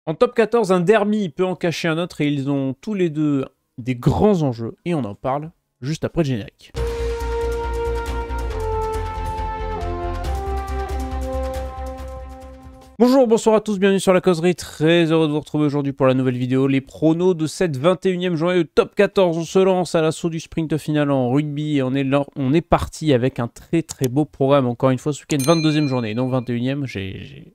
En top 14, un derby peut en cacher un autre et ils ont tous les deux des grands enjeux et on en parle juste après le générique. Bonjour, bonsoir à tous, bienvenue sur la causerie, très heureux de vous retrouver aujourd'hui pour la nouvelle vidéo. Les pronos de cette 21e journée de top 14, on se lance à l'assaut du sprint final en rugby et on est parti avec un très beau programme, encore une fois ce week-end, 22e journée, donc 21e, j'ai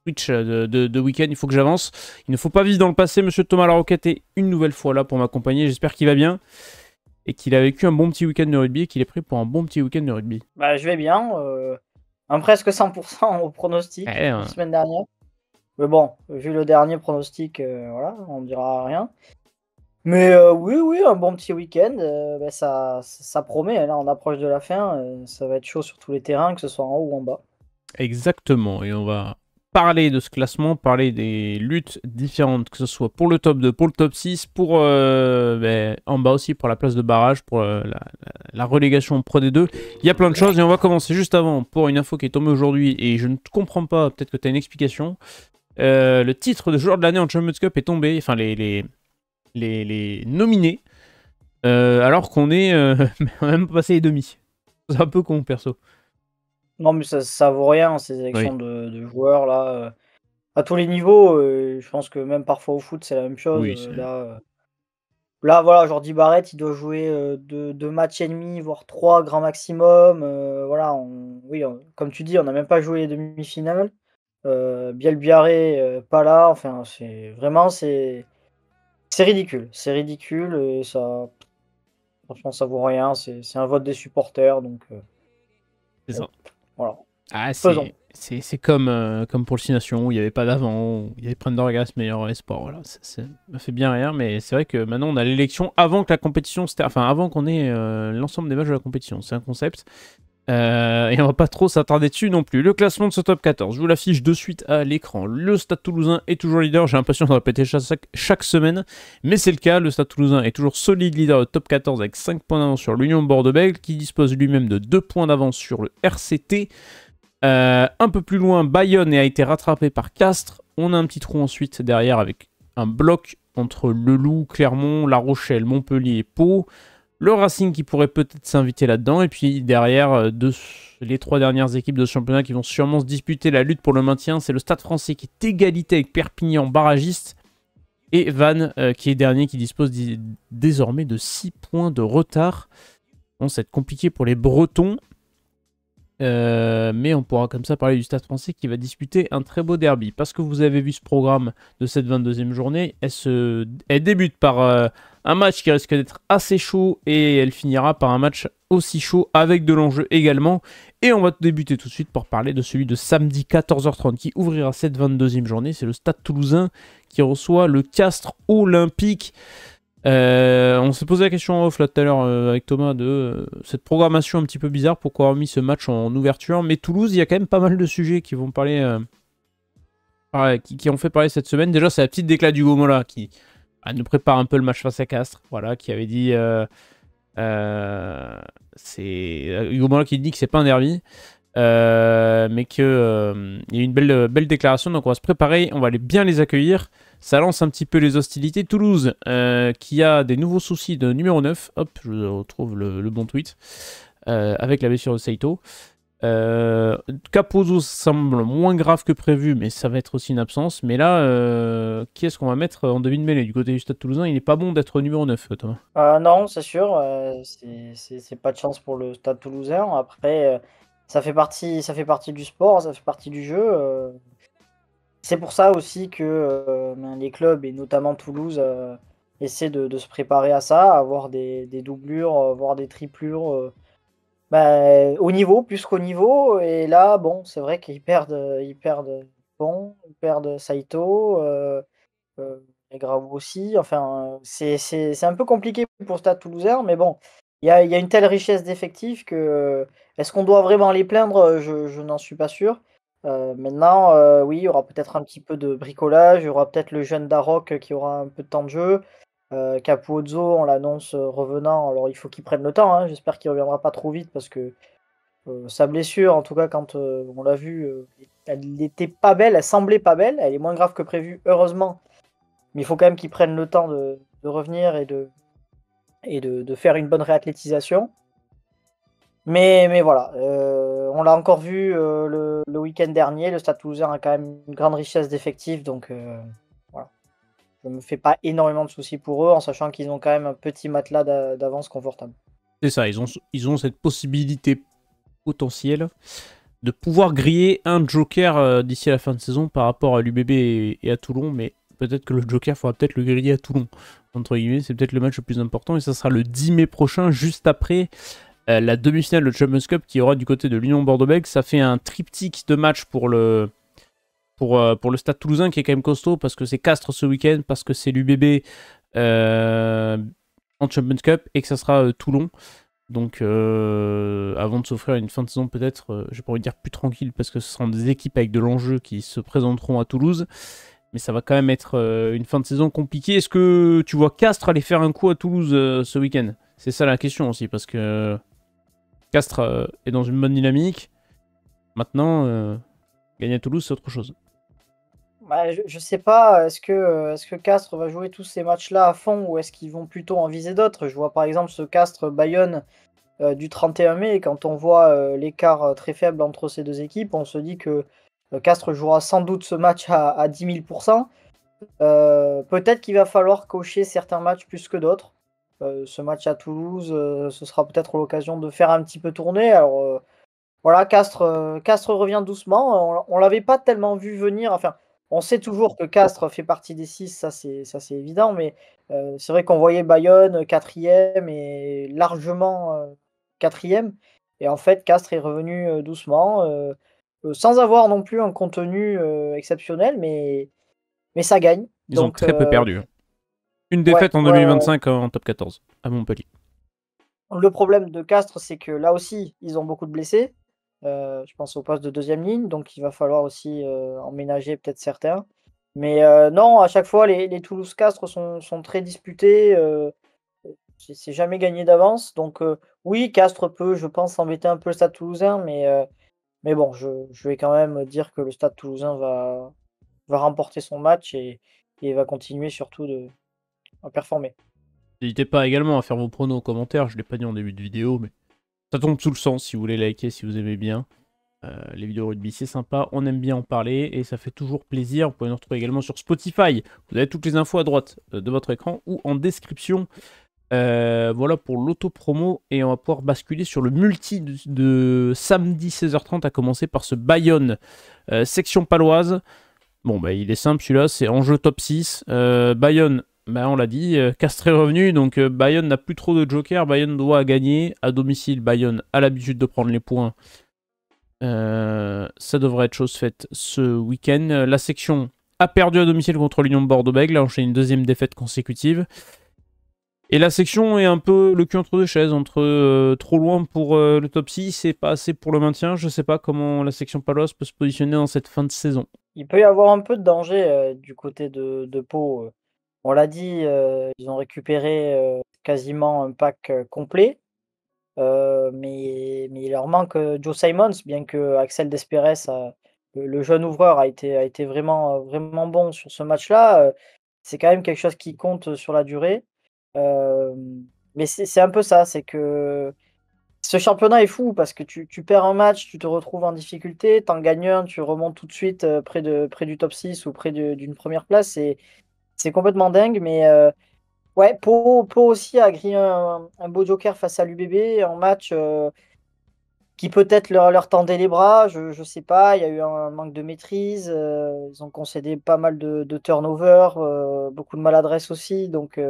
switch de week-end, il faut que j'avance. Il ne faut pas vivre dans le passé, monsieur Thomas Laroquette est une nouvelle fois là pour m'accompagner, j'espère qu'il va bien et qu'il a vécu un bon petit week-end de rugby et qu'il est prêt pour un bon petit week-end de rugby. Bah, je vais bien, un presque 100% au pronostic la semaine dernière. Mais bon, vu le dernier pronostic, voilà, on ne dira rien. Mais oui, un bon petit week-end, bah, ça promet. Là, on approche de la fin, ça va être chaud sur tous les terrains, que ce soit en haut ou en bas. Exactement, et on va parler de ce classement, parler des luttes différentes, que ce soit pour le top 2, pour le top 6, pour en bas aussi, pour la place de barrage, pour la relégation Pro D2. Il y a plein de choses et on va commencer juste avant pour une info qui est tombée aujourd'hui et je ne comprends pas, peut-être que tu as une explication. Le titre de joueur de l'année en Champions Cup est tombé, enfin les nominés, alors qu'on est on a même pas passé les demi. C'est un peu con perso. Non, mais ça vaut rien, ces élections de joueurs là, à tous les niveaux. Je pense que même parfois au foot, c'est la même chose. Oui, Là, voilà, Jordi Barrett, il doit jouer 2 matchs et demi, voire 3 grand maximum. Voilà, oui, comme tu dis, on n'a même pas joué les demi-finales. Biel Biarré, pas là. Enfin, c'est ridicule. C'est ridicule et ça, franchement, ça vaut rien. C'est un vote des supporters, donc c'est ça. voilà. Ah, Faisons. c'est comme pour le 6 Nations où il n'y avait pas d'avant, où il y avait Prendergast meilleur espoir. Voilà, ça me fait bien rire, mais c'est vrai que maintenant on a l'élection avant que la compétition, enfin avant qu'on ait l'ensemble des matchs de la compétition. C'est un concept. Et on va pas trop s'attarder dessus non plus. Le classement de ce top 14, je vous l'affiche de suite à l'écran. Le Stade Toulousain est toujours leader. J'ai l'impression de répéter chaque semaine, mais c'est le cas. Le Stade Toulousain est toujours solide leader de top 14 avec 5 points d'avance sur l'Union Bordeaux-Bègles qui dispose lui-même de 2 points d'avance sur le RCT. Un peu plus loin, Bayonne a été rattrapé par Castres. On a un petit trou ensuite derrière avec un bloc entre Le Loup, Clermont, La Rochelle, Montpellier et Pau. Le Racing qui pourrait peut-être s'inviter là-dedans. Et puis derrière, les 3 dernières équipes de ce championnat qui vont sûrement se disputer la lutte pour le maintien, c'est le Stade Français qui est égalité avec Perpignan, barragiste. Et Vannes qui est dernier, qui dispose désormais de 6 points de retard. Bon, ça va être compliqué pour les Bretons. Mais on pourra comme ça parler du Stade Français qui va disputer un très beau derby. Parce que vous avez vu ce programme de cette 22e journée, elle débute par un match qui risque d'être assez chaud et elle finira par un match aussi chaud avec de l'enjeu également. Et on va débuter tout de suite pour parler de celui de samedi 14h30 qui ouvrira cette 22e journée. C'est le Stade Toulousain qui reçoit le Castres Olympique. On s'est posé la question en off là tout à l'heure avec Thomas de cette programmation un petit peu bizarre, pourquoi avoir mis ce match en ouverture, mais Toulouse, il y a quand même pas mal de sujets qui vont parler, qui ont fait parler cette semaine. Déjà, c'est la petite déclat d'Hugo Mola qui nous prépare un peu le match face à Castres, voilà, qui avait dit c'est Hugo Mola qui dit que c'est pas un derby. Mais qu'il y a une belle déclaration, donc on va se préparer, on va aller bien les accueillir. Ça lance un petit peu les hostilités. Toulouse qui a des nouveaux soucis de numéro 9, hop, je retrouve le bon tweet, avec la blessure de Saito. Capozzo semble moins grave que prévu, mais ça va être aussi une absence. Mais là, qui est-ce qu'on va mettre en demi-de-mêlée du côté du Stade Toulousain? Il n'est pas bon d'être numéro 9, Thomas. Non, c'est sûr, c'est pas de chance pour le Stade Toulousain. Après, ça fait partie du sport, ça fait partie du jeu. C'est pour ça aussi que les clubs, et notamment Toulouse, essaient de se préparer à ça, à avoir des doublures, voire des triplures, au niveau, plus qu'au niveau. Et là, bon, c'est vrai qu'ils perdent Bon, ils perdent Saito, et Gravo aussi. Enfin, c'est un peu compliqué pour le Stade Toulousain, mais bon, il y a une telle richesse d'effectifs que, est-ce qu'on doit vraiment les plaindre? Je n'en suis pas sûr. Maintenant, oui, il y aura peut-être un petit peu de bricolage, il y aura peut-être le jeune Darroch qui aura un peu de temps de jeu. Capuzzo, on l'annonce revenant, alors il faut qu'il prenne le temps, hein. J'espère qu'il reviendra pas trop vite parce que Sa blessure, en tout cas, quand on l'a vu, elle n'était pas belle, elle semblait pas belle, elle est moins grave que prévu, heureusement. Mais il faut quand même qu'il prenne le temps de revenir et de faire une bonne réathlétisation. Mais voilà, on l'a encore vu le week-end dernier, le Stade Toulousain a quand même une grande richesse d'effectifs, donc voilà. Je me fais pas énormément de soucis pour eux, en sachant qu'ils ont quand même un petit matelas d'avance confortable. C'est ça, ils ont cette possibilité potentielle de pouvoir griller un Joker d'ici à la fin de saison par rapport à l'UBB et à Toulon, mais peut-être que le Joker faudra peut-être le griller à Toulon, entre guillemets, c'est peut-être le match le plus important, et ça sera le 10 mai prochain, juste après la demi-finale de Champions Cup qui aura du côté de l'Union Bordeaux-Bègles. Ça fait un triptyque de matchs pour le Stade Toulousain qui est quand même costaud, parce que c'est Castres ce week-end, parce que c'est l'UBB en Champions Cup, et que ça sera Toulon. Donc, avant de s'offrir une fin de saison peut-être, j'ai pas envie de dire plus tranquille, parce que ce seront des équipes avec de l'enjeu qui se présenteront à Toulouse, mais ça va quand même être une fin de saison compliquée. Est-ce que tu vois Castres aller faire un coup à Toulouse ce week-end? C'est ça la question aussi, parce que Castres est dans une bonne dynamique. Maintenant, gagner à Toulouse, c'est autre chose. Bah, je sais pas, est-ce que Castres va jouer tous ces matchs-là à fond, ou est-ce qu'ils vont plutôt en viser d'autres? Je vois par exemple ce Castres-Bayonne du 31 mai, et quand on voit l'écart très faible entre ces deux équipes, on se dit que Castres jouera sans doute ce match à 10 000%. Peut-être qu'il va falloir cocher certains matchs plus que d'autres. Ce match à Toulouse, ce sera peut-être l'occasion de faire un petit peu tourner. Alors voilà, Castres revient doucement. On l'avait pas tellement vu venir. Enfin, on sait toujours que Castres fait partie des 6, ça c'est évident, mais c'est vrai qu'on voyait Bayonne quatrième et largement quatrième. Et en fait, Castres est revenu doucement, sans avoir non plus un contenu exceptionnel, mais ça gagne. Ils ont Donc, très peu perdu. Une ouais, défaite en ouais, ouais. 2025 en top 14 à Montpellier. Le problème de Castres, c'est que là aussi, ils ont beaucoup de blessés. Je pense au poste de deuxième ligne, donc il va falloir aussi emménager peut-être certains. Mais non, à chaque fois, les Toulouse-Castres sont très disputés. C'est jamais gagné d'avance. Donc oui, Castres peut, je pense, embêter un peu le Stade Toulousain, mais bon, je vais quand même dire que le Stade Toulousain va remporter son match et va continuer surtout à performer. N'hésitez pas également à faire vos pronos en commentaire, je ne l'ai pas dit en début de vidéo, mais ça tombe sous le sens si vous voulez liker, si vous aimez bien. Les vidéos rugby, c'est sympa, on aime bien en parler et ça fait toujours plaisir. Vous pouvez nous retrouver également sur Spotify. Vous avez toutes les infos à droite de votre écran ou en description. Voilà pour l'auto-promo, et on va pouvoir basculer sur le multi de samedi 16h30, à commencer par ce Bayonne section paloise. Bon, bah, il est simple celui-là, c'est enjeu top 6. Bayonne, bah, on l'a dit, Castres est revenu, donc Bayonne n'a plus trop de joker. Bayonne doit gagner à domicile. Bayonne a l'habitude de prendre les points. Ça devrait être chose faite ce week-end. La section a perdu à domicile contre l'Union de Bordeaux-Bègles, a enchaîné une deuxième défaite consécutive. Et la section est un peu le cul entre deux chaises, entre trop loin pour le top 6 et pas assez pour le maintien. Je sais pas comment la section paloise peut se positionner dans cette fin de saison. Il peut y avoir un peu de danger du côté de Pau. On l'a dit, ils ont récupéré quasiment un pack complet. Mais il leur manque Joe Simons, bien que Axel Desperes, le jeune ouvreur, a été vraiment, vraiment bon sur ce match-là. C'est quand même quelque chose qui compte sur la durée. Mais c'est un peu ça, c'est que ce championnat est fou parce que tu perds un match, tu te retrouves en difficulté, t'en gagnes un, tu remontes tout de suite près du top 6 ou près d'une première place. C'est complètement dingue, mais ouais, Pau aussi a grillé un beau joker face à l'UBB, un match qui peut-être leur tendait les bras, je sais pas, il y a eu un manque de maîtrise, ils ont concédé pas mal de turnover, beaucoup de maladresse aussi, donc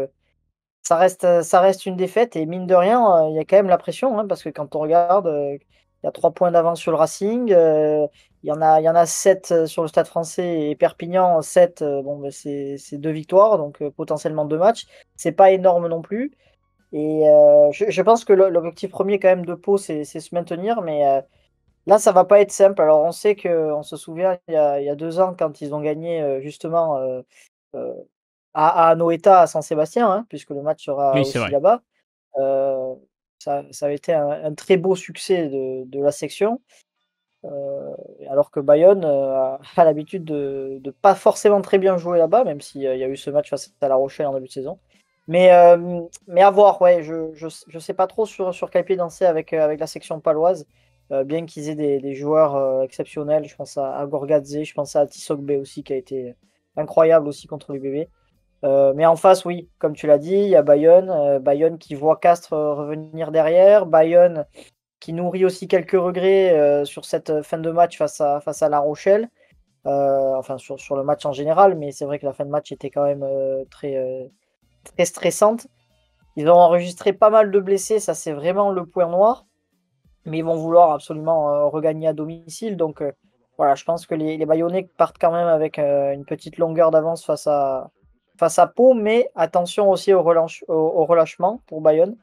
ça reste une défaite, et mine de rien, il y a quand même la pression, hein, parce que quand on regarde, il y a 3 points d'avance sur le Racing, il y en a 7 sur le Stade Français, et Perpignan 7, bon, bah, c'est 2 victoires, donc potentiellement 2 matchs. C'est pas énorme non plus, et je pense que l'objectif premier quand même de Pau, c'est se maintenir, mais là, ça va pas être simple. Alors on se souvient il y a 2 ans quand ils ont gagné justement euh, à Anoeta, à San Sébastien, hein, puisque le match sera Oui, c'est aussi vrai. là-bas. Heu, ça avait été un très beau succès de la section. Alors que Bayonne, a l'habitude de pas forcément très bien jouer là-bas, même s'il y a eu ce match face à La Rochelle en début de saison. Mais à voir, ouais, je sais pas trop sur quel pied danser avec la section paloise, bien qu'ils aient des joueurs, exceptionnels. Je pense à Gorgadze, je pense à Tisogbe aussi qui a été incroyable aussi contre l'UBB. Mais en face, oui, comme tu l'as dit, il y a Bayonne, Bayonne qui voit Castres, revenir derrière, Bayonne qui nourrit aussi quelques regrets, sur cette fin de match face à La Rochelle. Enfin sur le match en général, mais c'est vrai que la fin de match était quand même, très stressante. Ils ont enregistré pas mal de blessés, ça c'est vraiment le point noir, mais ils vont vouloir absolument, regagner à domicile. Donc voilà, je pense que les Bayonnais partent quand même avec, une petite longueur d'avance face à Pau, mais attention aussi au relâchement pour Bayonne,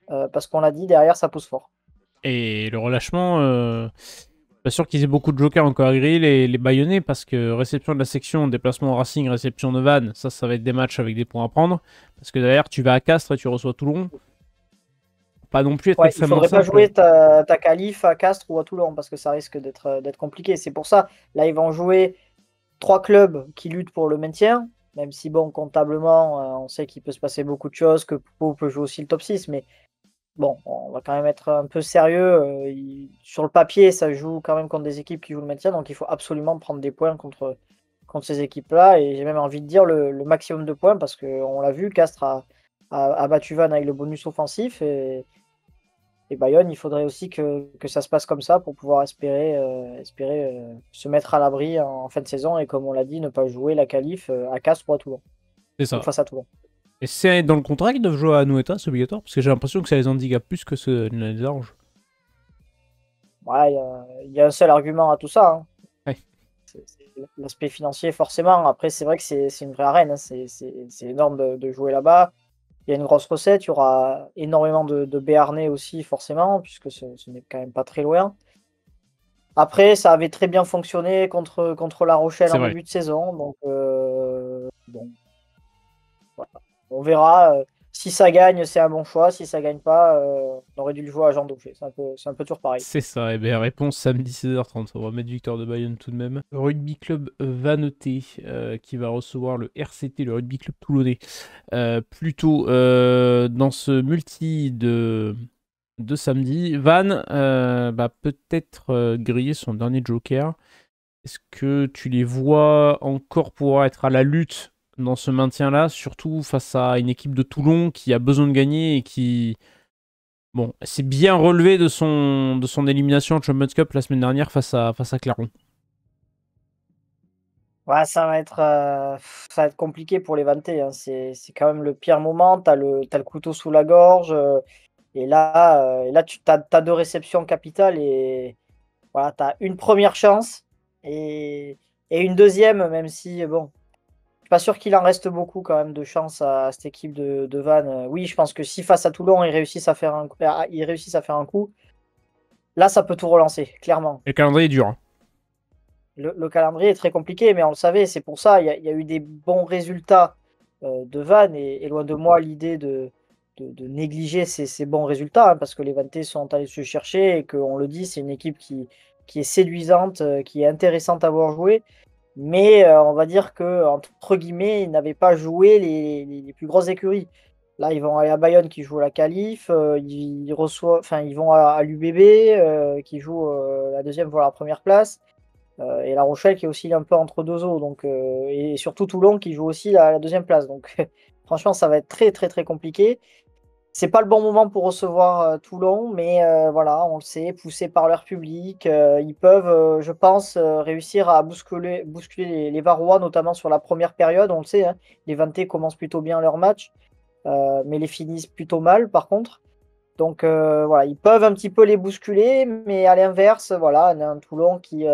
parce qu'on l'a dit, derrière ça pousse fort. Et le relâchement, pas sûr qu'ils aient beaucoup de jokers encore à griller, les Bayonnais, parce que réception de la section, déplacement au Racing, réception de Vannes, ça va être des matchs avec des points à prendre. Parce que derrière, tu vas à Castres et tu reçois Toulon. Pas non plus être Ouais, il extrêmement faudrait pas simple. jouer ta qualif à Castres ou à Toulon parce que ça risque d'être compliqué. C'est pour ça, là, ils vont jouer 3 clubs qui luttent pour le maintien, même si, bon, comptablement, on sait qu'il peut se passer beaucoup de choses, que Pau peut jouer aussi le top 6, mais bon, on va quand même être un peu sérieux. Sur le papier, ça joue quand même contre des équipes qui jouent le maintien, donc il faut absolument prendre des points contre ces équipes-là, et j'ai même envie de dire le maximum de points parce qu'on l'a vu, Castres a battu Vannes avec le bonus offensif, et Bayonne, il faudrait aussi que ça se passe comme ça pour pouvoir espérer se mettre à l'abri en fin de saison et, comme on l'a dit, ne pas jouer la qualif, à Castres ou à Toulon, C'est ou ça. face à Toulon. Et c'est dans le contrat qu'ils doivent jouer à Noeta, c'est obligatoire, parce que j'ai l'impression que ça les handicape plus que ça ne les arrange. Ouais, il y a un seul argument à tout ça, hein. Ouais. C'est l'aspect financier, forcément. Après, c'est vrai que c'est une vraie arène, hein. C'est énorme de jouer là-bas. Il y a une grosse recette, il y aura énormément de Béarnais aussi, forcément, puisque ce n'est quand même pas très loin. Après, ça avait très bien fonctionné contre La Rochelle C'est en vrai. début de saison, donc bon, voilà. On verra. Si ça gagne, c'est un bon choix. Si ça gagne pas, on aurait dû le jouer à Jean Dauphin. C'est un peu toujours pareil. C'est ça, et bien réponse samedi 16h30. On va mettre victoire de Bayonne tout de même. Rugby Club Vaneté qui va recevoir le RCT, le Rugby Club Toulonnais. Plutôt dans ce multi de samedi. Van peut-être griller son dernier joker. Est-ce que tu les vois encore pouvoir être à la lutte dans ce maintien-là, surtout face à une équipe de Toulon qui a besoin de gagner et qui, bon, s'est bien relevé de son élimination en Champions Cup la semaine dernière face à Clermont. Ouais, ça va être compliqué pour les Vantais, hein. C'est quand même le pire moment. T'as le couteau sous la gorge. Et là, tu as 2 réceptions capitales et voilà, tu as une première chance et une deuxième, même si, bon, je suis pas sûr qu'il en reste beaucoup quand même de chance à cette équipe de Vannes. Oui, je pense que si face à Toulon, ils réussissent à faire un coup, là, ça peut tout relancer, clairement. Et le calendrier est dur, hein. Le calendrier est très compliqué, mais on le savait, c'est pour ça. Il y a eu des bons résultats, de Vannes, et loin de moi l'idée de négliger ces bons résultats, hein, parce que les Vantais sont allés se chercher et qu'on le dit, c'est une équipe qui est séduisante, qui est intéressante à voir jouer. Mais on va dire que, entre guillemets, ils n'avaient pas joué les plus grosses écuries. Là, ils vont aller à Bayonne qui joue la qualif, ils vont à l'UBB, qui joue, la deuxième voire la première place. Et La Rochelle qui est aussi un peu entre deux eaux, donc, et surtout Toulon qui joue aussi la deuxième place. Donc franchement, ça va être très très très compliqué. C'est pas le bon moment pour recevoir, Toulon, mais voilà, on le sait, poussés par leur public, ils peuvent, je pense, réussir à bousculer les Varois, notamment sur la première période. On le sait, hein, les Vantais commencent plutôt bien leur match, mais les finissent plutôt mal par contre. Donc voilà, ils peuvent un petit peu les bousculer, mais à l'inverse, voilà, on a un Toulon qui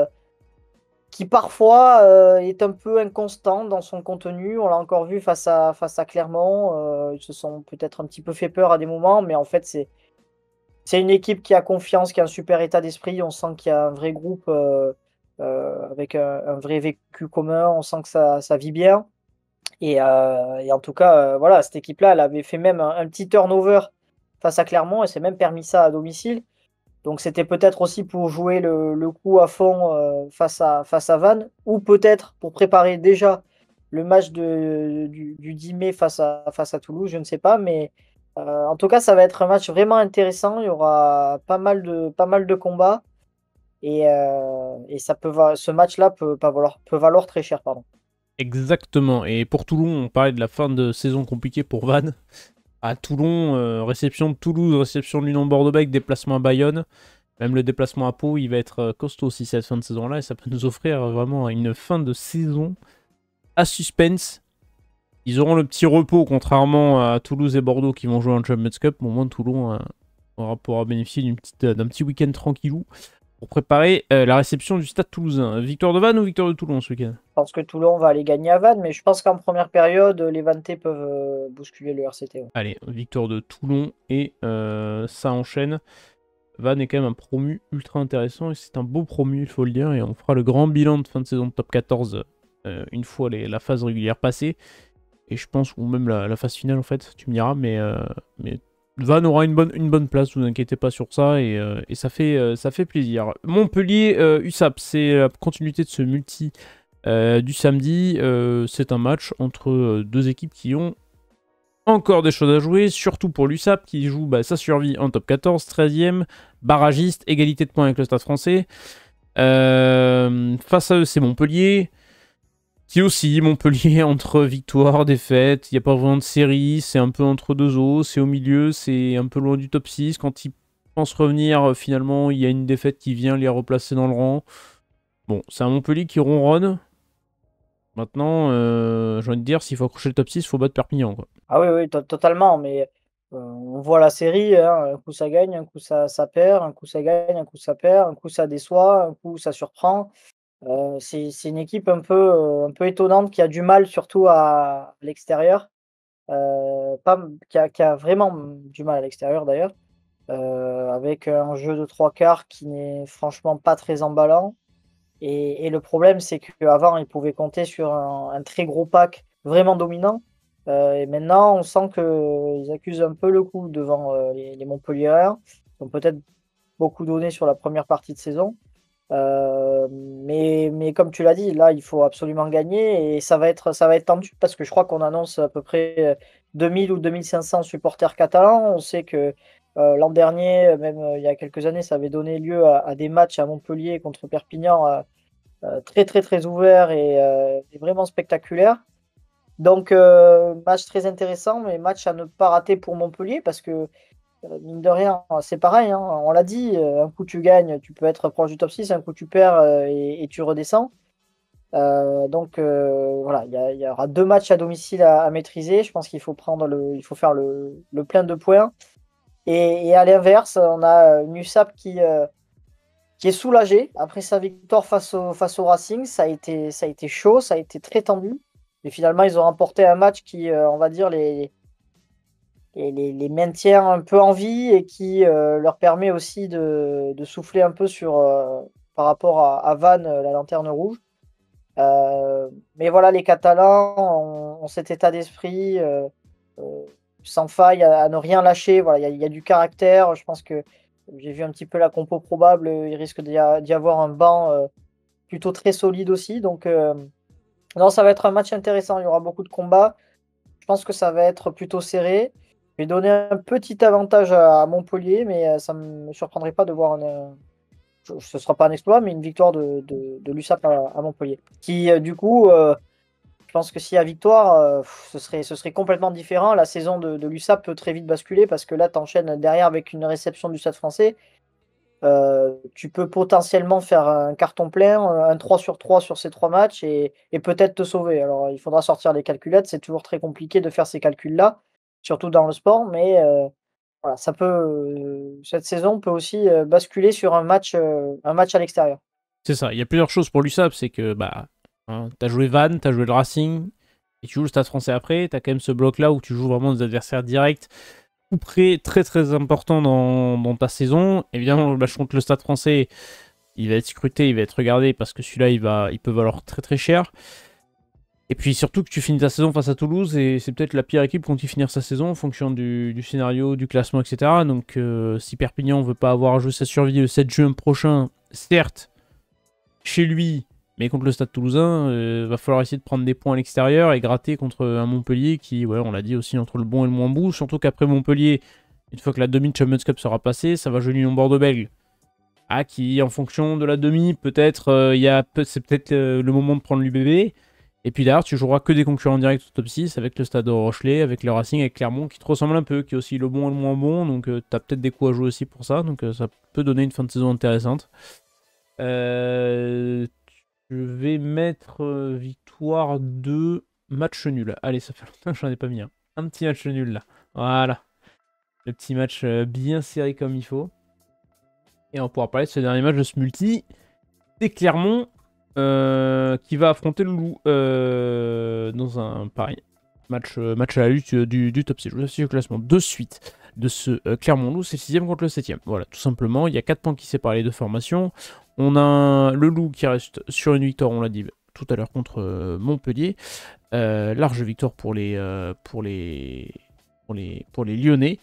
parfois, est un peu inconstant dans son contenu. On l'a encore vu face à Clermont. Ils se sont peut-être un petit peu fait peur à des moments, mais en fait, c'est une équipe qui a confiance, qui a un super état d'esprit. On sent qu'il y a un vrai groupe, avec un vrai vécu commun. On sent que ça vit bien. Et en tout cas, voilà, cette équipe-là, elle avait fait même un petit turnover face à Clermont et s'est même permis ça à domicile. Donc c'était peut-être aussi pour jouer le coup à fond face à Vannes, ou peut-être pour préparer déjà le match du 10 mai face à Toulouse, je ne sais pas. Mais en tout cas, ça va être un match vraiment intéressant. Il y aura pas mal de combats. Et ce match-là peut valoir très cher, pardon. Exactement. Et pour Toulon, on parlait de la fin de saison compliquée pour Vannes. À Toulon, réception de Toulouse, réception de l'Union Bordeaux-Bègles, déplacement à Bayonne. Même le déplacement à Pau, il va être costaud aussi cette fin de saison-là. Et ça peut nous offrir vraiment une fin de saison à suspense. Ils auront le petit repos, contrairement à Toulouse et Bordeaux qui vont jouer en Champions Cup. Au moins, Toulon pourra bénéficier d'un petit week-end tranquillou pour préparer la réception du Stade Toulousain. Victoire de Vannes ou victoire de Toulon ce week-end? Je pense que Toulon va aller gagner à Vannes, mais je pense qu'en première période, les Vannetais peuvent bousculer le RCT. Ouais. Allez, victoire de Toulon et ça enchaîne. Vannes est quand même un promu ultra intéressant et c'est un beau promu, il faut le dire. Et on fera le grand bilan de fin de saison de top 14 une fois la phase régulière passée. Et je pense, ou même la phase finale en fait, tu me diras, mais Vannes aura une bonne place, vous inquiétez pas sur ça, et ça fait plaisir. Montpellier, USAP, c'est la continuité de ce multi du samedi. C'est un match entre deux équipes qui ont encore des choses à jouer, surtout pour l'USAP qui joue sa survie en top 14, 13e, barragiste, égalité de points avec le Stade français. Face à eux, c'est Montpellier. Qui aussi, Montpellier, entre victoire, défaite, il n'y a pas vraiment de série, c'est un peu entre deux eaux, c'est au milieu, c'est un peu loin du top 6. Quand ils pensent revenir, finalement, il y a une défaite qui vient les replacer dans le rang. Bon, c'est un Montpellier qui ronronne. Maintenant, j'ai envie de dire, s'il faut accrocher le top 6, il faut battre Perpignan, quoi. Ah oui, oui, totalement, mais on voit la série, hein, un coup ça gagne, un coup ça perd, un coup ça gagne, un coup ça perd, un coup ça déçoit, un coup ça surprend. C'est une équipe un peu étonnante qui a du mal surtout à l'extérieur, pas qui a vraiment du mal à l'extérieur d'ailleurs, avec un jeu de 3 quarts qui n'est franchement pas très emballant. Et le problème, c'est qu'avant, ils pouvaient compter sur un très gros pack vraiment dominant. Et maintenant, on sent qu'ils accusent un peu le coup devant les Montpelliérains. Ils ont peut-être beaucoup donné sur la première partie de saison. Mais comme tu l'as dit, là, il faut absolument gagner et ça va être tendu parce que je crois qu'on annonce à peu près 2000 ou 2500 supporters catalans. On sait que l'an dernier, même il y a quelques années, ça avait donné lieu à des matchs à Montpellier contre Perpignan très très très ouverts et vraiment spectaculaires. Donc match très intéressant, mais match à ne pas rater pour Montpellier parce que mine de rien, c'est pareil, hein, on l'a dit, un coup tu gagnes, tu peux être proche du top 6, un coup tu perds et tu redescends. Donc voilà, il y aura 2 matchs à domicile à maîtriser. Je pense qu'il faut il faut faire le plein de points. Et à l'inverse, on a une USAP qui est soulagé après sa victoire face au Racing. Ça a été chaud, ça a été très tendu. Mais finalement, ils ont remporté un match qui, on va dire, les maintient un peu en vie et qui leur permet aussi de souffler un peu par rapport à Vannes, la lanterne rouge. Mais voilà, les Catalans ont cet état d'esprit sans faille à ne rien lâcher. Voilà, il y a du caractère. Je pense que j'ai vu un petit peu la compo probable. Il risque d'y avoir un banc plutôt très solide aussi. Donc, non, ça va être un match intéressant. Il y aura beaucoup de combats. Je pense que ça va être plutôt serré. Je vais donner un petit avantage à Montpellier, mais ça ne me surprendrait pas de voir ce ne sera pas un exploit, mais une victoire de l'USAP à Montpellier. Qui, du coup, je pense que s'il y a victoire, ce serait complètement différent. La saison de l'USAP peut très vite basculer parce que là, tu enchaînes derrière avec une réception du Stade français. Tu peux potentiellement faire un carton plein, un 3 sur 3 sur ces 3 matchs et peut-être te sauver. Alors, il faudra sortir les calculettes. C'est toujours très compliqué de faire ces calculs-là, surtout dans le sport, mais voilà, cette saison peut aussi basculer sur un match à l'extérieur. C'est ça, il y a plusieurs choses pour l'USAP, c'est que t'as joué Vannes, t'as joué le Racing, et tu joues le Stade français après, t'as quand même ce bloc-là où tu joues vraiment des adversaires directs, ou près, très très important dans ta saison. Évidemment, le match contre le Stade français, il va être scruté, il va être regardé, parce que celui-là, il peut valoir très très cher. Et puis surtout que tu finis ta saison face à Toulouse et c'est peut-être la pire équipe quand il finir sa saison en fonction du scénario, du classement, etc. Donc si Perpignan veut pas avoir à jouer sa survie le 7 juin prochain, certes, chez lui, mais contre le Stade Toulousain, va falloir essayer de prendre des points à l'extérieur et gratter contre un Montpellier qui, ouais, on l'a dit aussi, entre le bon et le moins bon. Surtout qu'après Montpellier, une fois que la demi de Champions Cup sera passée, ça va jouer l'Union Bordeaux-Bègles. Ah, qui, en fonction de la demi, peut-être, c'est peut-être le moment de prendre l'UBB. Et puis derrière, tu joueras que des concurrents directs au top 6 avec le Stade Rochelet, avec le Racing, avec Clermont qui te ressemble un peu, qui est aussi le bon et le moins bon. Donc t'as peut-être des coups à jouer aussi pour ça. Donc ça peut donner une fin de saison intéressante. Je vais mettre victoire de match nul. Allez, ça fait longtemps que j'en ai pas mis un. Un petit match nul là. Voilà. Le petit match bien serré comme il faut. Et on pourra parler de ce dernier match de ce multi. C'est Clermont qui va affronter le Loup dans un pareil match à la lutte du top 6. Je vous affiche le classement de suite de ce Clermont-Loup. C'est le 6ème contre le 7ème. Voilà, tout simplement. Il y a 4 points qui séparent les deux formations. On a le Loup qui reste sur une victoire, on l'a dit tout à l'heure, contre Montpellier. Large victoire pour les Lyonnais.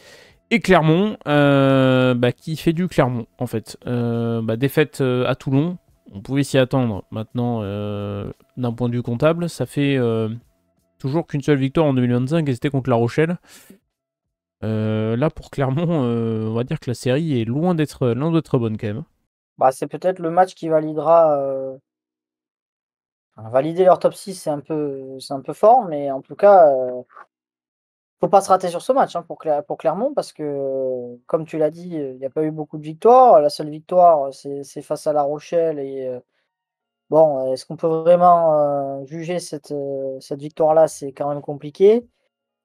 Et Clermont, qui fait du Clermont, en fait. Défaite à Toulon, on pouvait s'y attendre. Maintenant, d'un point de vue comptable, ça fait toujours qu'une seule victoire en 2025, et c'était contre La Rochelle. Là, pour Clermont, on va dire que la série est loin d'être bonne, quand même. Bah, c'est peut-être le match qui validera, valider leur top 6, c'est un peu fort, mais en tout cas, faut pas se rater sur ce match, hein, pour Clermont parce que, comme tu l'as dit, il y a pas eu beaucoup de victoires. La seule victoire, c'est face à La Rochelle et bon, est-ce qu'on peut vraiment, juger cette victoire-là? C'est quand même compliqué.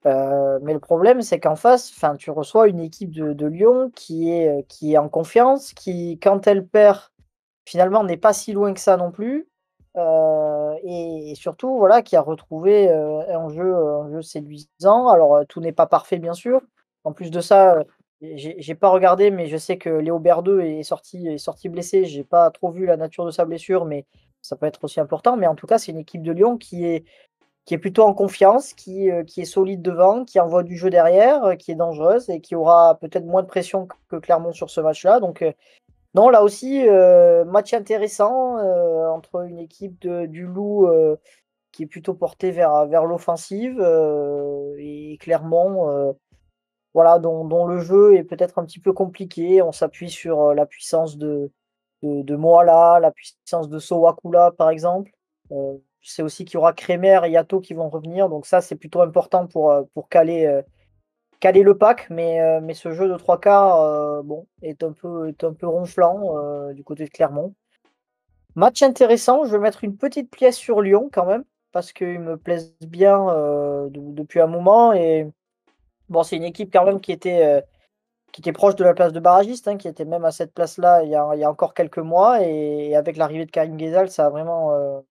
Mais le problème, c'est qu'en face, enfin, tu reçois une équipe de Lyon qui est en confiance, qui, quand elle perd, finalement, n'est pas si loin que ça non plus. Et surtout, voilà, qui a retrouvé, un jeu séduisant. Alors, tout n'est pas parfait, bien sûr. En plus de ça, j'ai pas regardé, mais je sais que Léo Berdeux est sorti blessé. J'ai pas trop vu la nature de sa blessure, mais ça peut être aussi important. Mais en tout cas, c'est une équipe de Lyon qui est plutôt en confiance, qui est solide devant, qui envoie du jeu derrière, qui est dangereuse et qui aura peut-être moins de pression que Clermont sur ce match-là. Donc, non, là aussi, match intéressant, entre une équipe du Loup, qui est plutôt portée vers l'offensive, et Clermont, voilà, dont le jeu est peut-être un petit peu compliqué. On s'appuie sur, la puissance de Moala, la puissance de Sowakula, par exemple. Je sais aussi qu'il y aura Kremer et Yato qui vont revenir, donc ça, c'est plutôt important pour caler le pack, mais ce jeu de 3 quarts, bon, est un peu ronflant, du côté de Clermont. Match intéressant, je vais mettre une petite pièce sur Lyon quand même, parce qu'ils me plaisent bien, depuis un moment et bon, c'est une équipe quand même qui était proche de la place de barragiste, hein, qui était même à cette place-là il y a encore quelques mois et avec l'arrivée de Karim Ghezal, ça a vraiment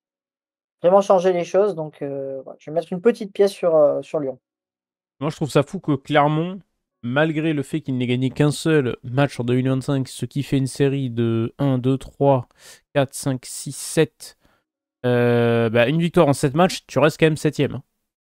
changé les choses donc voilà, je vais mettre une petite pièce sur Lyon. Moi, je trouve ça fou que Clermont, malgré le fait qu'il n'ait gagné qu'un seul match en 2025, ce qui fait une série de 1, 2, 3, 4, 5, 6, 7, une victoire en 7 matchs, tu restes quand même 7ème. Hein.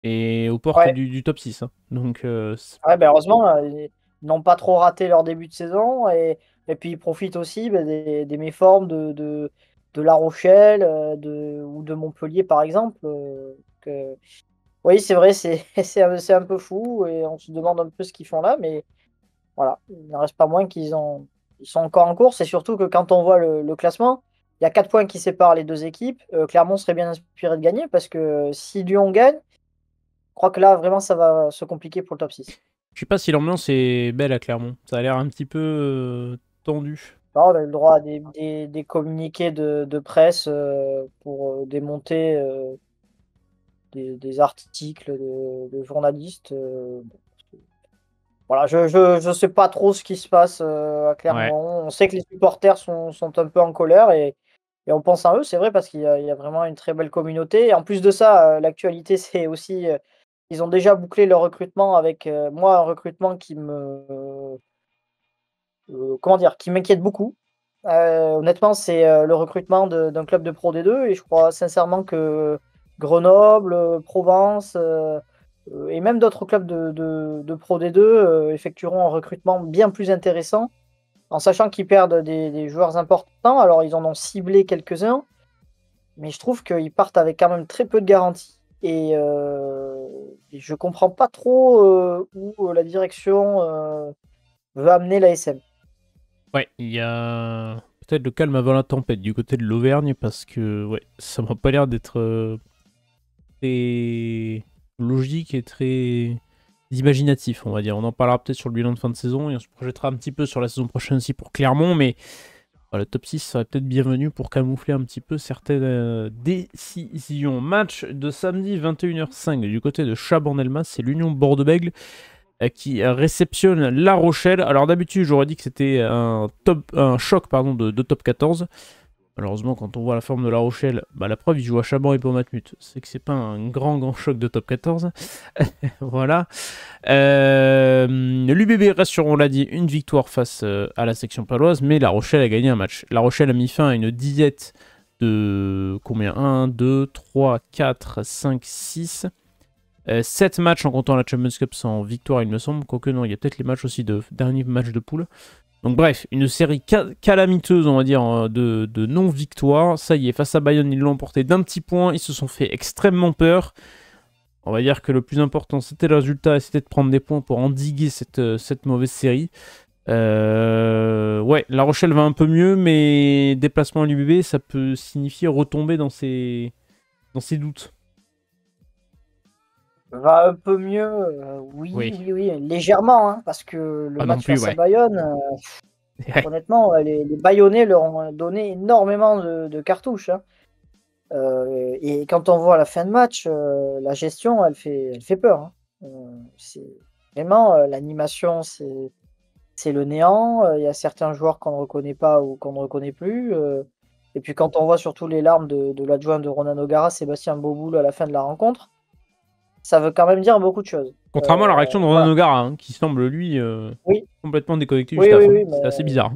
Et aux portes Ouais. du top 6. Hein. Donc, Ouais, bah, heureusement, ils n'ont pas trop raté leur début de saison et puis ils profitent aussi, bah, des méformes de La Rochelle, ou de Montpellier par exemple, que oui, c'est vrai, c'est c'est un peu fou et on se demande un peu ce qu'ils font là, mais voilà, il n'en reste pas moins ils sont encore en course et surtout que quand on voit le classement, il y a 4 points qui séparent les 2 équipes. Clermont serait bien inspiré de gagner parce que si Lyon gagne, je crois que là vraiment ça va se compliquer pour le top 6. je sais pas si l'ambiance est belle à Clermont. Ça a l'air un petit peu tendu. Non, on a eu le droit à des communiqués de presse, pour, démonter, des articles de journalistes, voilà, je sais pas trop ce qui se passe, à Ouais. Clermont. On sait que les supporters sont un peu en colère et on pense à eux, c'est vrai, parce qu'il y a vraiment une très belle communauté et en plus de ça, l'actualité, c'est aussi, ils ont déjà bouclé leur recrutement avec, moi, un recrutement comment dire? Qui m'inquiète beaucoup. Honnêtement, c'est, le recrutement d'un club de Pro D2 et je crois sincèrement que Grenoble, Provence, et même d'autres clubs de Pro D2 effectueront un recrutement bien plus intéressant, en sachant qu'ils perdent des joueurs importants. Alors, ils en ont ciblé quelques-uns, mais je trouve qu'ils partent avec quand même très peu de garanties. Et je comprends pas trop où la direction veut amener l'ASM. Ouais, il y a peut-être le calme avant la tempête du côté de l'Auvergne parce que ouais, ça m'a pas l'air d'être très logique et très imaginatif, on va dire. On en parlera peut-être sur le bilan de fin de saison et on se projettera un petit peu sur la saison prochaine aussi pour Clermont, mais le top 6 serait peut-être bienvenu pour camoufler un petit peu certaines décisions. Match de samedi 21h05 du côté de Chabandelmas, c'est l'Union Bordeaux-Bègles qui réceptionne La Rochelle. Alors d'habitude, j'aurais dit que c'était un choc de top 14. Malheureusement, quand on voit la forme de La Rochelle, la preuve, il joue à Chaban et pour Matmut. C'est que c'est pas un grand choc de top 14. Voilà. L'UBB reste sur, on l'a dit, une victoire face à la section paloise, mais La Rochelle a gagné un match. La Rochelle a mis fin à une diète de combien 1, 2, 3, 4, 5, 6... 7 matchs en comptant la Champions Cup sans victoire, il me semble. Quoique non, il y a peut-être les matchs aussi de dernier match de poule. Donc bref, une série calamiteuse, on va dire, de non-victoire. Ça y est, face à Bayonne, ils l'ont emporté d'un petit point. Ils se sont fait extrêmement peur. On va dire que le plus important, c'était le résultat et c'était de prendre des points pour endiguer cette mauvaise série. Ouais, La Rochelle va un peu mieux, mais déplacement à l'UBB, ça peut signifier retomber dans ses doutes. Va un peu mieux, Oui. oui, légèrement, hein, parce que le Pas non match plus, face à ouais. Bayonne, honnêtement, les Bayonnais leur ont donné énormément de cartouches, hein. Et quand on voit la fin de match, la gestion, elle fait peur, hein. C'est vraiment l'animation, c'est le néant. Il y a certains joueurs qu'on ne reconnaît pas ou qu'on ne reconnaît plus. Et puis quand on voit surtout les larmes de l'adjoint de Ronan O'Gara, Sébastien Beauboul, à la fin de la rencontre, ça veut quand même dire beaucoup de choses. Contrairement à la réaction de Ronan Voilà. O'Gara, qui semble, lui, Oui, complètement déconnecté du oui, staff. oui, oui, C'est assez bizarre.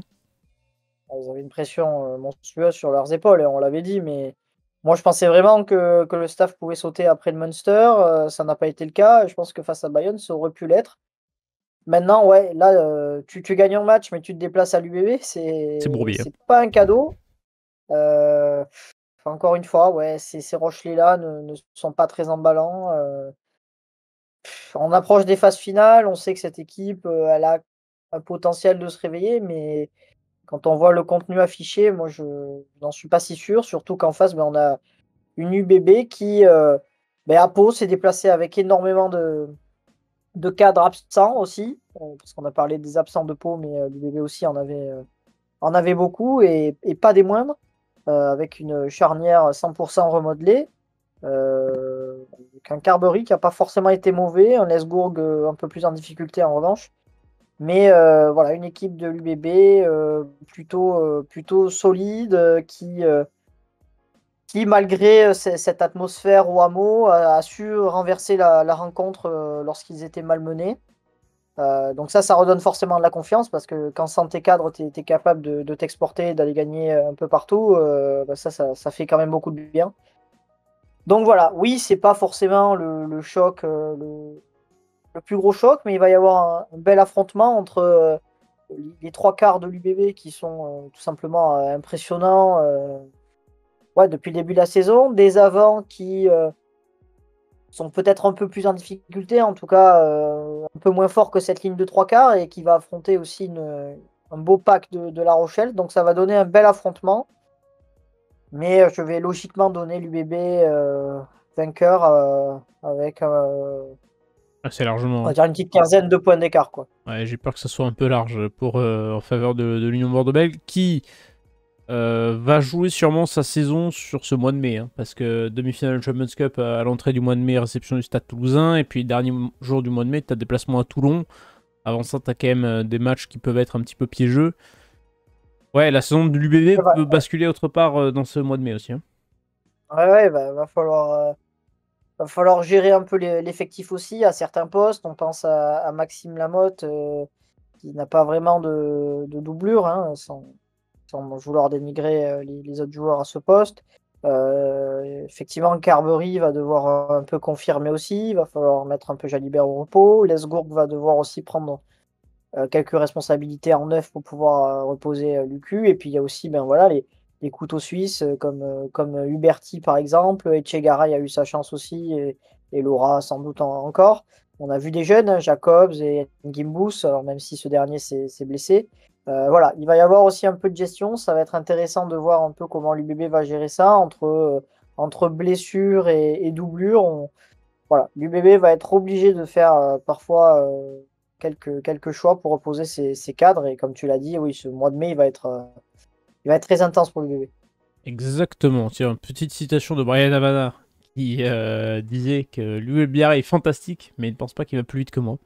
ils avaient une pression monstrueuse sur leurs épaules, et on l'avait dit, mais moi je pensais vraiment que le staff pouvait sauter après le Munster. Ça n'a pas été le cas, et je pense que face à Bayonne, ça aurait pu l'être. Maintenant, ouais, là, tu gagnes un match, mais tu te déplaces à l'UBB, C'est bourbier. c'est pas un cadeau. Encore une fois, ouais, ces Rochelais-là ne sont pas très emballants. On approche des phases finales, on sait que cette équipe, elle a un potentiel de se réveiller, mais quand on voit le contenu affiché, moi je n'en suis pas si sûr, surtout qu'en face, on a une UBB qui, à Pau, s'est déplacée avec énormément de cadres absents aussi, parce qu'on a parlé des absents de Pau, mais l'UBB aussi en avait beaucoup, et pas des moindres, avec une charnière 100% remodelée, avec un Carbery qui a pas forcément été mauvais, un Lesbourg un peu plus en difficulté en revanche. Mais voilà, une équipe de l'UBB plutôt solide, qui malgré cette atmosphère au hameau, a su renverser la rencontre lorsqu'ils étaient malmenés. Donc ça redonne forcément de la confiance, parce que quand sans tes cadres, tu es capable de t'exporter, d'aller gagner un peu partout, ça fait quand même beaucoup de bien. Donc voilà, oui, c'est pas forcément le choc, le plus gros choc, mais il va y avoir un bel affrontement entre les trois quarts de l'UBB, qui sont tout simplement impressionnants, ouais, depuis le début de la saison. Des avants qui sont peut-être un peu plus en difficulté, en tout cas un peu moins fort que cette ligne de trois quarts, et qui va affronter aussi un beau pack de La Rochelle. Donc ça va donner un bel affrontement. Mais je vais logiquement donner l'UBB vainqueur, avec Assez on largement. va dire une petite quinzaine de points d'écart, quoi. Ouais, j'ai peur que ça soit un peu large en faveur de l'Union Bordeaux-Bègles, qui va jouer sûrement sa saison sur ce mois de mai. Parce que demi-finale Champions Cup à l'entrée du mois de mai, réception du Stade Toulousain. Et puis dernier jour du mois de mai, tu as déplacement à Toulon. Avant ça, tu as quand même des matchs qui peuvent être un petit peu piégeux. Ouais, la saison de l'UBB Ouais, peut basculer autre part dans ce mois de mai aussi. ouais, va falloir gérer un peu l'effectif aussi à certains postes. On pense à Maxime Lamotte, qui n'a pas vraiment de doublure, hein, sans vouloir dénigrer les autres joueurs à ce poste. Effectivement, Carbery va devoir un peu confirmer aussi. Il va falloir mettre un peu Jalibert au repos. Lesgourg va devoir aussi prendre quelques responsabilités en neuf pour pouvoir reposer Lucu. Et puis il y a aussi ben, voilà, les couteaux suisses comme Huberti par exemple. Etchegaray a eu sa chance aussi et Laura sans doute encore. On a vu des jeunes, hein, Jacobs et Gimbus, alors même si ce dernier s'est blessé. Voilà, il va y avoir aussi un peu de gestion. Ça va être intéressant de voir un peu comment l'UBB va gérer ça entre blessures et doublures. Voilà, l'UBB va être obligé de faire parfois quelques choix pour reposer ses cadres. Et comme tu l'as dit, oui, ce mois de mai, il va être très intense pour l'UBB. Exactement. Tiens, une petite citation de Brian Havana qui disait que l'UBB est fantastique, mais il ne pense pas qu'il va plus vite que moi.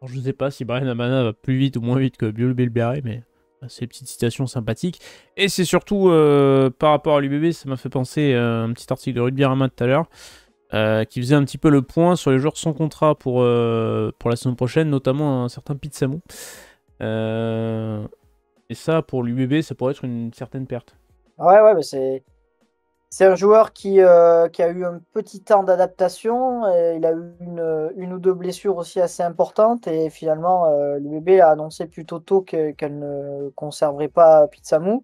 Alors, je ne sais pas si Brian Havana va plus vite ou moins vite que l'UBB, mais c'est une petite citation sympathique. Et c'est surtout par rapport à l'UBB, ça m'a fait penser à un petit article de Rugby Rama tout à l'heure. Qui faisait un petit peu le point sur les joueurs sans contrat pour la saison prochaine, notamment un certain Pete Samu. Et ça, pour l'UBB, ça pourrait être une certaine perte. Ouais, mais c'est un joueur qui a eu un petit temps d'adaptation. Il a eu une ou deux blessures aussi assez importantes. Et finalement, l'UBB a annoncé plutôt tôt qu'elle ne conserverait pas Pete Samu. En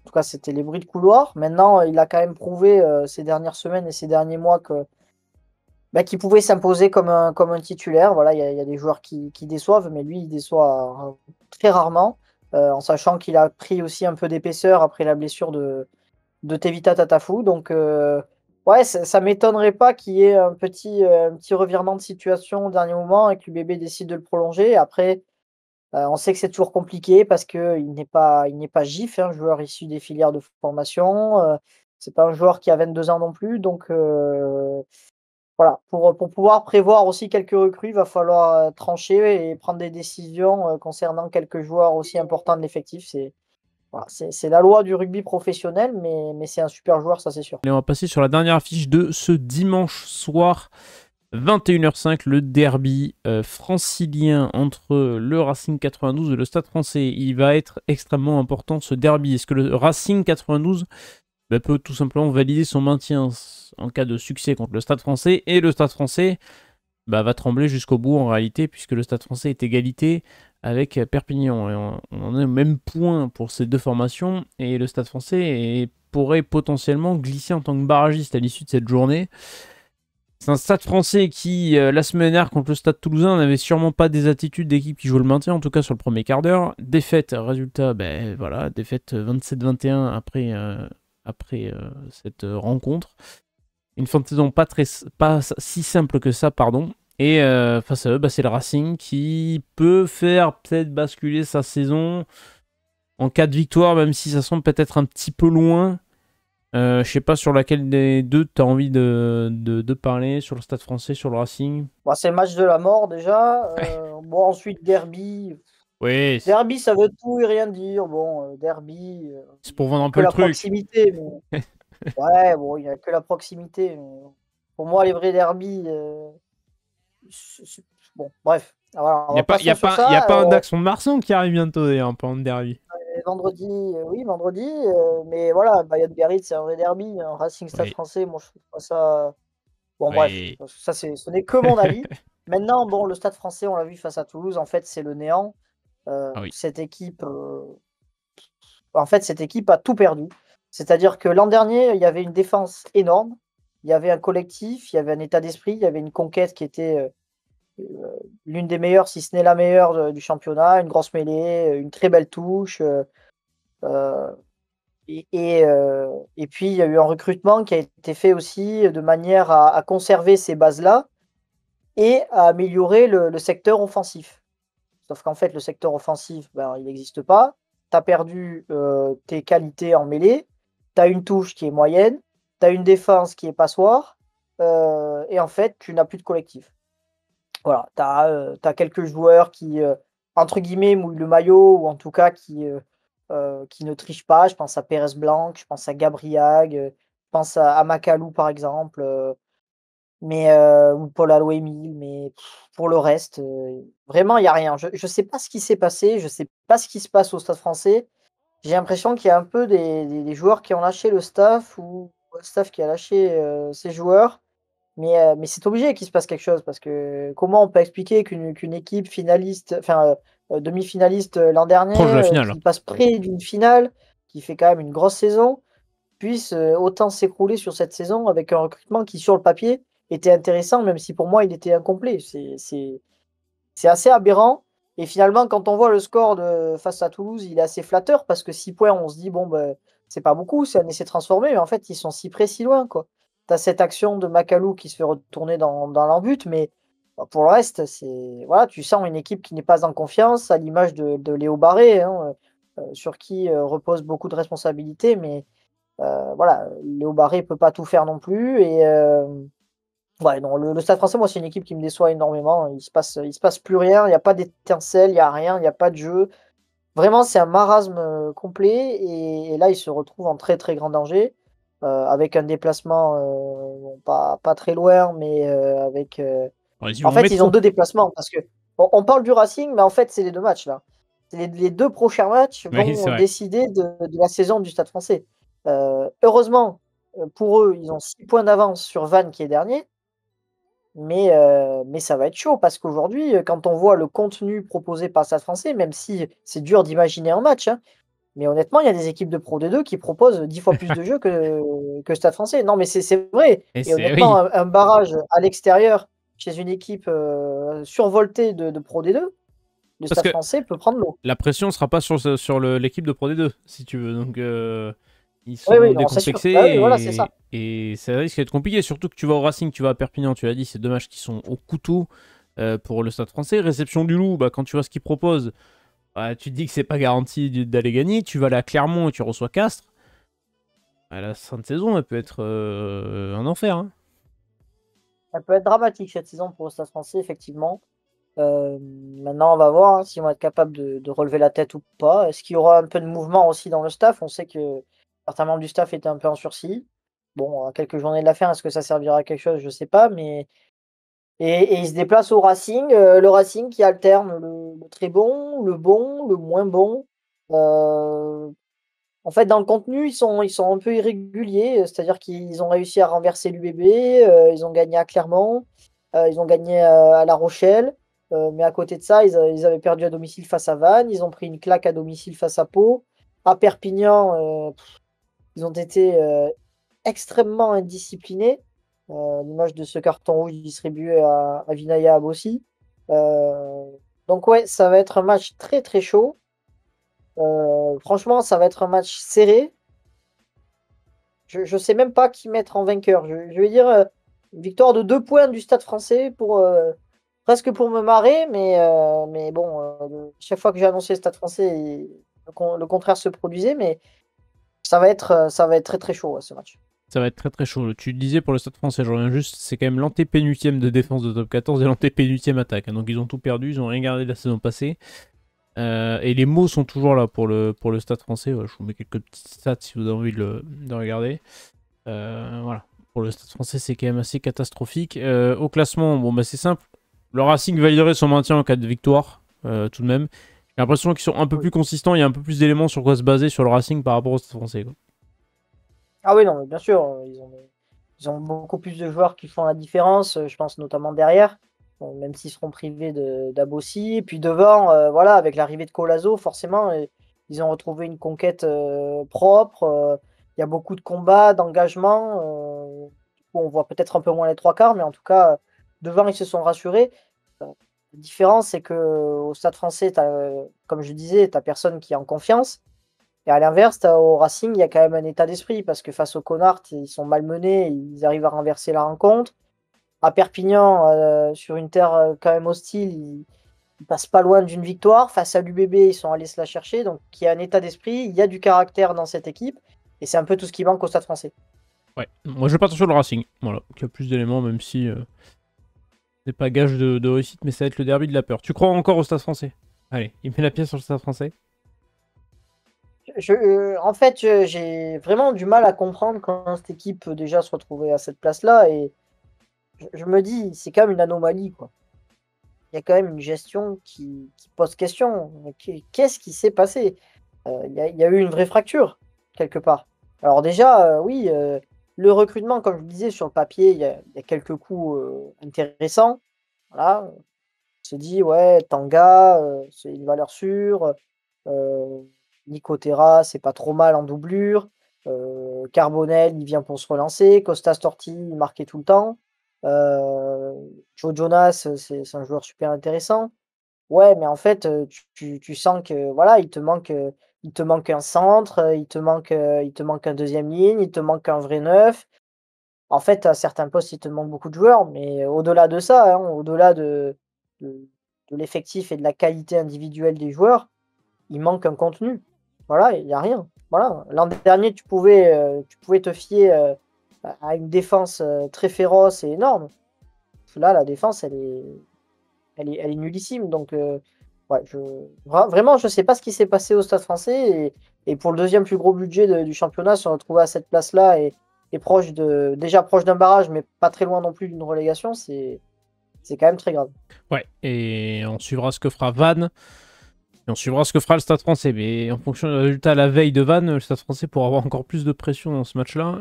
tout cas, c'était les bruits de couloir. Maintenant, il a quand même prouvé ces dernières semaines et ces derniers mois qu'il pouvait s'imposer comme un titulaire. Voilà, il y a des joueurs qui déçoivent, mais lui, il déçoit très rarement, en sachant qu'il a pris aussi un peu d'épaisseur après la blessure de Tevita Tatafu. Donc, ouais, ça m'étonnerait pas qu'il y ait un petit revirement de situation au dernier moment et que l'UBB décide de le prolonger. Après, on sait que c'est toujours compliqué parce qu'il n'est pas GIF, hein, joueur issu des filières de formation. C'est pas un joueur qui a 22 ans non plus. Donc, voilà, pour pouvoir prévoir aussi quelques recrues, il va falloir trancher et prendre des décisions concernant quelques joueurs aussi importants de l'effectif. C'est la loi du rugby professionnel, mais c'est un super joueur, ça c'est sûr. Et on va passer sur la dernière affiche de ce dimanche soir, 21h05, le derby francilien entre le Racing 92 et le Stade français. Il va être extrêmement important ce derby. Est-ce que le Racing 92 peut tout simplement valider son maintien en cas de succès contre le Stade français, et le Stade français va trembler jusqu'au bout en réalité, puisque le Stade français est égalité avec Perpignan. Et on en est au même point pour ces deux formations, et le Stade français pourrait potentiellement glisser en tant que barragiste à l'issue de cette journée. C'est un Stade français qui, la semaine dernière contre le Stade toulousain, n'avait sûrement pas des attitudes d'équipe qui joue le maintien, en tout cas sur le premier quart d'heure. Défaite, résultat, défaite 27-21 après cette rencontre. Une fin de saison pas si simple que ça, pardon. Et face à eux, c'est le Racing qui peut faire peut-être basculer sa saison en cas de victoire, même si ça semble peut-être un petit peu loin. Je sais pas sur laquelle des deux tu as envie de parler, sur le Stade français, sur le Racing. C'est le match de la mort déjà. Ensuite, derby. Oui, Derby, ça veut tout et rien dire. Derby, c'est pour vendre un que peu le la truc. proximité. Mais... ouais, il n'y a que la proximité. Mais... pour moi, les vrais derbies. Bon, bref. Voilà, Il n'y a pas un Daxon de Marsan qui arrive bientôt d'ailleurs, en parlant de derby. Vendredi, oui, vendredi. Mais voilà, Bayonne-Biarritz, c'est un vrai derby. Un Racing Stade Oui. français, moi, je trouve pas ça. Bon, Oui. bref, ça, ce n'est que mon avis. Maintenant, le Stade français, on l'a vu face à Toulouse, en fait, c'est le néant. Ah oui. Cette équipe, cette équipe a tout perdu. C'est-à-dire que l'an dernier, il y avait une défense énorme, il y avait un collectif, il y avait un état d'esprit, il y avait une conquête qui était l'une des meilleures, si ce n'est la meilleure du championnat, une grosse mêlée, une très belle touche. Euh, et puis, il y a eu un recrutement qui a été fait aussi de manière à conserver ces bases-là et à améliorer le secteur offensif. Sauf qu'en fait, le secteur offensif, il n'existe pas. Tu as perdu tes qualités en mêlée, tu as une touche qui est moyenne, tu as une défense qui est passoire, et en fait, tu n'as plus de collectif. Voilà, tu as quelques joueurs qui, entre guillemets, mouillent le maillot, ou en tout cas qui ne trichent pas. Je pense à Pérez Blanc, je pense à Gabriag, je pense à Macalou, par exemple. Ou Paul Alouemil, mais pour le reste, vraiment, il y a rien. Je sais pas ce qui s'est passé, je sais pas ce qui se passe au Stade français. J'ai l'impression qu'il y a un peu des joueurs qui ont lâché le staff ou le staff qui a lâché ses joueurs. Mais c'est obligé qu'il se passe quelque chose parce que comment on peut expliquer qu'une équipe finaliste, enfin demi-finaliste l'an Proche de la dernier, finale. qui passe près d'une finale, qui fait quand même une grosse saison, puisse autant s'écrouler sur cette saison avec un recrutement qui, sur le papier, était intéressant, même si pour moi il était incomplet. C'est assez aberrant. Et finalement, quand on voit le score face à Toulouse, il est assez flatteur parce que 6 points, on se dit, bon, ben, c'est pas beaucoup, c'est un essai transformé, mais en fait, ils sont si près, si loin, quoi. Tu as cette action de Macalou qui se fait retourner dans l'embut, mais pour le reste, voilà, tu sens une équipe qui n'est pas en confiance, à l'image de Léo Barré, hein, sur qui repose beaucoup de responsabilités, mais voilà, Léo Barré peut pas tout faire non plus. Et ouais, non, le Stade Français, moi, c'est une équipe qui me déçoit énormément. Il se passe plus rien, il y a pas d'étincelle, il y a rien, il y a pas de jeu. Vraiment, c'est un marasme complet. Et là, ils se retrouvent en très très grand danger avec un déplacement bon, pas très loin, mais avec. Ils y En vont en fait, ils ont métro. 2 déplacements parce que on parle du Racing, mais en fait, c'est les 2 matchs là. Les 2 prochains matchs Oui, c'est vont vrai. décider de la saison du Stade Français. Heureusement, pour eux, ils ont 6 points d'avance sur Vannes qui est dernier. Mais ça va être chaud parce qu'aujourd'hui, quand on voit le contenu proposé par Stade Français, même si c'est dur d'imaginer un match, hein, mais honnêtement, il y a des équipes de Pro D2 qui proposent 10 fois plus de jeux que Stade Français. Non, mais c'est vrai. Et Et c'est honnêtement, oui. un barrage à l'extérieur chez une équipe survoltée de Pro D2, le Parce Stade que Français peut prendre l'eau. la pression sera pas sur l'équipe de Pro D2, si tu veux. Donc, ils Oui, seront oui, non, c'est sûr. Bah oui, voilà, c'est ça. décomplexés et ça risque d'être compliqué. Surtout que tu vas au Racing, tu vas à Perpignan, tu l'as dit, c'est deux matchs qui sont au couteau pour le Stade français. Réception du Loup, bah, quand tu vois ce qu'ils proposent, bah, tu te dis que c'est pas garanti d'aller gagner. Tu vas aller à Clermont et tu reçois Castres. À la fin de saison, elle peut être un enfer. Hein. Elle peut être dramatique cette saison pour le Stade Français, effectivement. Maintenant, on va voir hein, s'ils vont être capables de relever la tête ou pas. Est-ce qu'il y aura un peu de mouvement aussi dans le staff? On sait que certains membres du staff étaient un peu en sursis. Bon, à quelques journées de la fin, est-ce que ça servira à quelque chose? Je sais pas, mais et ils se déplacent au Racing, le Racing qui alterne le très bon, le moins bon. Heu, En fait, dans le contenu, ils sont un peu irréguliers, c'est-à-dire qu'ils ont réussi à renverser l'UBB, ils ont gagné à Clermont, ils ont gagné, à La Rochelle, mais à côté de ça, ils avaient perdu à domicile face à Vannes, ils ont pris une claque à domicile face à Pau. À Perpignan, ils ont été, extrêmement indisciplinés, l'image de ce carton rouge distribué à Vinaya Abossi. Heu, donc ouais, ça va être un match très, très chaud. Franchement, ça va être un match serré. Je sais même pas qui mettre en vainqueur. Je vais dire, une victoire de 2 points du Stade Français pour, presque pour me marrer, mais bon, chaque fois que j'ai annoncé le Stade Français, le contraire se produisait, mais ça va être très, très chaud, ouais, ce match. Ça va être très très chaud. Tu disais pour le Stade français, je reviens juste, c'est quand même l'antépénultième de défense de top 14 et l'antépénultième attaque. Hein. Donc ils ont tout perdu, ils ont rien gardé de la saison passée. Et les mots sont toujours là pour le Stade français. Ouais, je vous mets quelques petites stats si vous avez envie de regarder. Voilà. Pour le Stade français, c'est quand même assez catastrophique. Au classement, bon, bah, c'est simple. Le Racing validerait son maintien en cas de victoire, tout de même. J'ai l'impression qu'ils sont un peu Oui. plus consistants. Il y a un peu plus d'éléments sur quoi se baser sur le Racing par rapport au Stade français. Quoi. Ah oui, non, mais bien sûr, ils ont beaucoup plus de joueurs qui font la différence, je pense notamment derrière, même s'ils seront privés d'Abossi. Et puis devant, voilà, avec l'arrivée de Colazo, forcément, ils ont retrouvé une conquête propre. Il y a beaucoup de combats, d'engagement. Du coup, on voit peut-être un peu moins les trois quarts, mais en tout cas, devant, ils se sont rassurés. La différence, c'est qu'au Stade français, comme je disais, tu n'as personne qui est en confiance. Et à l'inverse, au Racing, il y a quand même un état d'esprit parce que face aux Connards, ils sont malmenés, ils arrivent à renverser la rencontre. À Perpignan, sur une terre quand même hostile, ils passent pas loin d'une victoire. Face à l'UBB, ils sont allés se la chercher. Donc il y a un état d'esprit, il y a du caractère dans cette équipe. Et c'est un peu tout ce qui manque au Stade français. Ouais. Moi, je partir sur le Racing. Voilà. Qui a plus d'éléments, même si c'est pas gage de réussite, mais ça va être le derby de la peur. Tu crois encore au Stade français? Allez, il met la pièce sur le Stade français. En fait, j'ai vraiment du mal à comprendre quand cette équipe peut déjà se retrouver à cette place-là. Et je me dis, c'est quand même une anomalie, quoi. Il y a quand même une gestion qui pose question. Qu'est-ce qui s'est passé? Il y a eu une vraie fracture, quelque part. Alors déjà, oui, Le recrutement, comme je le disais, sur le papier, il y a quelques coups intéressants. Voilà. On se dit, ouais, Tanga, c'est une valeur sûre. Nico Terra, c'est pas trop mal en doublure. Carbonel, il vient pour se relancer. Costa Storti, il marquait tout le temps. Joe Jonas, c'est un joueur super intéressant. Ouais, mais en fait, tu sens que voilà, il te manque un centre, il te manque un deuxième ligne, il te manque un vrai neuf. En fait, à certains postes, il te manque beaucoup de joueurs, mais au-delà de ça, hein, au-delà de de l'effectif et de la qualité individuelle des joueurs, il manque un contenu. Voilà, il y a rien. Voilà. L'an dernier, tu pouvais te fier, à une défense, très féroce et énorme. Là, la défense, elle est nullissime. Donc, ouais, vraiment, je sais pas ce qui s'est passé au Stade Français. Et pour le deuxième plus gros budget du championnat, se retrouver à cette place-là et déjà proche d'un barrage, mais pas très loin non plus d'une relégation, c'est quand même très grave. Ouais, et on suivra ce que fera Vannes. Et on suivra ce que fera le Stade Français. Mais en fonction du résultat la veille de Vannes, le Stade Français pourra avoir encore plus de pression dans ce match-là.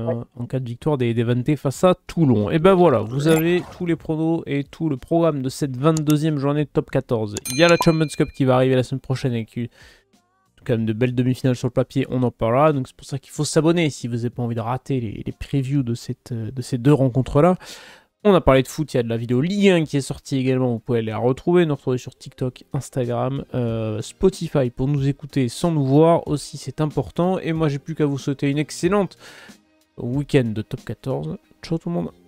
Ouais. En cas de victoire des Vannetais face à Toulon. Et ben voilà, vous avez tous les pronos et tout le programme de cette 22e journée de top 14. Il y a la Champions Cup qui va arriver la semaine prochaine avec quand même de belles demi-finales sur le papier, on en parlera. Donc c'est pour ça qu'il faut s'abonner si vous n'avez pas envie de rater les previews de ces deux rencontres-là. On a parlé de foot, il y a de la vidéo Ligue 1 qui est sortie également, vous pouvez aller la retrouver, nous retrouver sur TikTok, Instagram, Spotify pour nous écouter sans nous voir aussi, c'est important. Et moi j'ai plus qu'à vous souhaiter une excellente week-end de top 14. Ciao tout le monde.